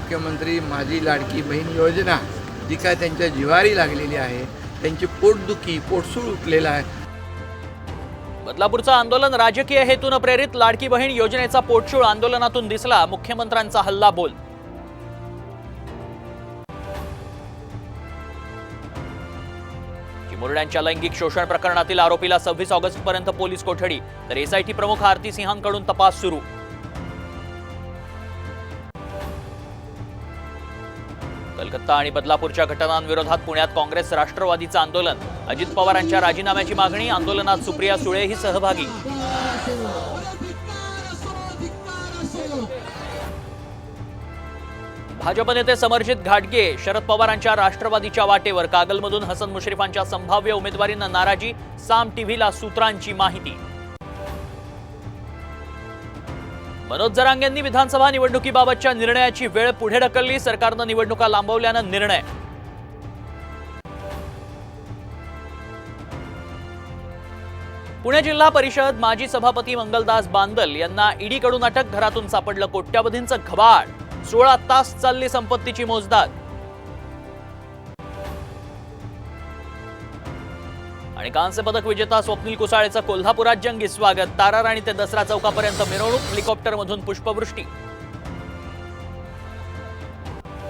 मुख्यमंत्री माझी लाडकी बहीण योजना जी काय त्यांच्या जिव्हारी लागलेली आहे, त्यांची पोटदुखी पोटसूळ उठलेला आहे. बदलापूरचं आंदोलन राजकीय हेतून प्रेरित. लाडकी बहीण योजनेचा पोटशूळ आंदोलनातून दिसला. मुख्यमंत्र्यांचा हल्ला बोल. चिमुरड्यांच्या लैंगिक शोषण प्रकरणातील आरोपीला 26 ऑगस्टपर्यंत पोलीस कोठडी, तर एसआयटी प्रमुख आरती सिंहांकडून तपास सुरू. कलकत्ता आणि बदलापूरच्या घटनांविरोधात पुण्यात काँग्रेस राष्ट्रवादीचं आंदोलन. अजित पवारांच्या राजीनाम्याची मागणी. आंदोलनात सुप्रिया सुळेही सहभागी. भाजप नेते समरजित घाटगे शरद पवारांच्या राष्ट्रवादीच्या वाटेवर. कागलमधून हसन मुश्रीफांच्या संभाव्य उमेदवारीनं नाराजी. साम टीव्हीला सूत्रांची माहिती. मनोज जरांगेंनी विधानसभा निवडणुकीबाबतच्या निर्णयाची वेळ पुढे ढकलली. सरकारनं निवडणुका लांबवल्यानं निर्णय. पुणे जिल्हा परिषद माजी सभापती मंगलदास बांदल यांना ईडीकडून अटक. घरातून सापडलं कोट्यावधींचं घबाड. 16 तास चालली संपत्तीची मोजदाद. आणि कांस्य पदक विजेता स्वप्नील कुसाळेचं कोल्हापुरात जंगी स्वागत. ताराराणी ते दसरा चौकापर्यंत मिरवणूक. हेलिकॉप्टरमधून पुष्पवृष्टी.